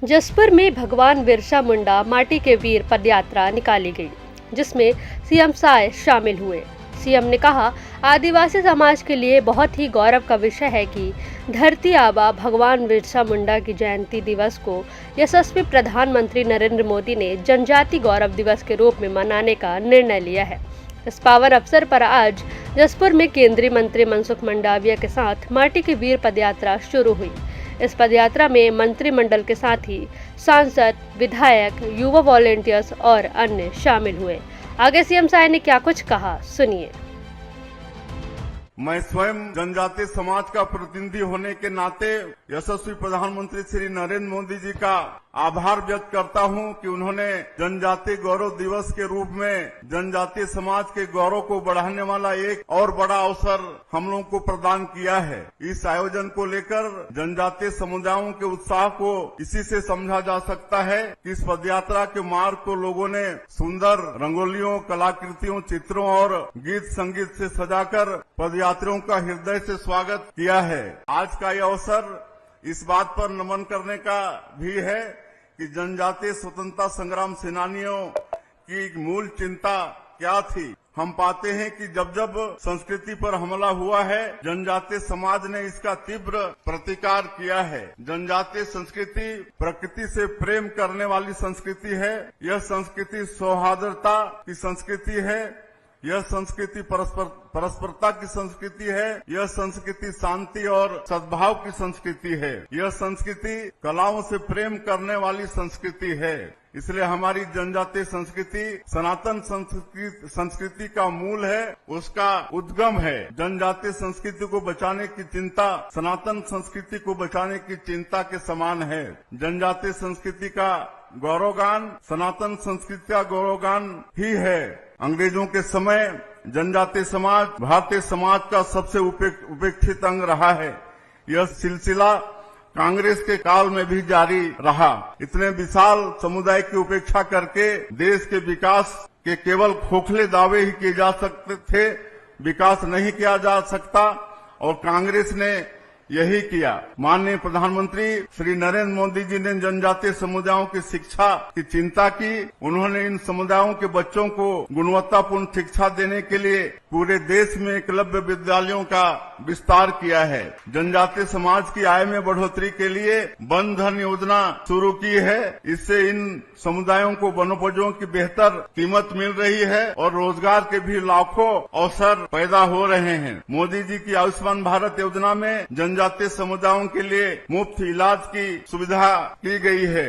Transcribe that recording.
जसपुर में भगवान बिरसा मुंडा माटी के वीर पदयात्रा निकाली गई, जिसमें सीएम साय शामिल हुए। सीएम ने कहा, आदिवासी समाज के लिए बहुत ही गौरव का विषय है कि धरती आबा भगवान बिरसा मुंडा की जयंती दिवस को यशस्वी प्रधानमंत्री नरेंद्र मोदी ने जनजाति गौरव दिवस के रूप में मनाने का निर्णय लिया है। इस पावन अवसर पर आज जसपुर में केंद्रीय मंत्री मनसुख मंडाविया के साथ माटी के वीर पदयात्रा शुरू हुई। इस पदयात्रा में मंत्रिमंडल के साथ ही सांसद, विधायक, युवा वॉलेंटियर्स और अन्य शामिल हुए। आगे सीएम साय ने क्या कुछ कहा, सुनिए। मैं स्वयं जनजातीय समाज का प्रतिनिधि होने के नाते यशस्वी प्रधानमंत्री श्री नरेंद्र मोदी जी का आभार व्यक्त करता हूं कि उन्होंने जनजातीय गौरव दिवस के रूप में जनजातीय समाज के गौरव को बढ़ाने वाला एक और बड़ा अवसर हम लोगों को प्रदान किया है। इस आयोजन को लेकर जनजातीय समुदायों के उत्साह को इसी से समझा जा सकता है कि इस पदयात्रा के मार्ग को लोगों ने सुंदर रंगोलियों, कलाकृतियों, चित्रों और गीत संगीत से सजाकर पदयात्रियों का हृदय से स्वागत किया है। आज का यह अवसर इस बात पर नमन करने का भी है कि जनजातीय स्वतंत्रता संग्राम सेनानियों की मूल चिंता क्या थी। हम पाते हैं कि जब जब संस्कृति पर हमला हुआ है, जनजातीय समाज ने इसका तीव्र प्रतिकार किया है। जनजातीय संस्कृति प्रकृति से प्रेम करने वाली संस्कृति है। यह संस्कृति सौहार्दता की संस्कृति है। यह संस्कृति परस्परता की संस्कृति है। यह संस्कृति शांति और सद्भाव की संस्कृति है। यह संस्कृति कलाओं से प्रेम करने वाली संस्कृति है। इसलिए हमारी जनजातीय संस्कृति सनातन संस्कृति का मूल है, उसका उद्गम है। जनजातीय संस्कृति को बचाने की चिंता सनातन संस्कृति को बचाने की चिंता के समान है। जनजातीय संस्कृति का गौरवगान सनातन संस्कृति का गौरवगान ही है। अंग्रेजों के समय जनजातीय समाज भारतीय समाज का सबसे उपेक्षित अंग रहा है। यह सिलसिला कांग्रेस के काल में भी जारी रहा। इतने विशाल समुदाय की उपेक्षा करके देश के विकास के केवल खोखले दावे ही किए जा सकते थे, विकास नहीं किया जा सकता, और कांग्रेस ने यही किया। माननीय प्रधानमंत्री श्री नरेंद्र मोदी जी ने जनजातीय समुदायों की शिक्षा की चिंता की। उन्होंने इन समुदायों के बच्चों को गुणवत्तापूर्ण शिक्षा देने के लिए पूरे देश में एकलव्य विद्यालयों का विस्तार किया है। जनजातीय समाज की आय में बढ़ोतरी के लिए वन धन योजना शुरू की है। इससे इन समुदायों को वनोपजों की बेहतर कीमत मिल रही है और रोजगार के भी लाखों अवसर पैदा हो रहे हैं। मोदी जी की आयुष्मान भारत योजना में जनजातीय समुदायों के लिए मुफ्त इलाज की सुविधा की गई है।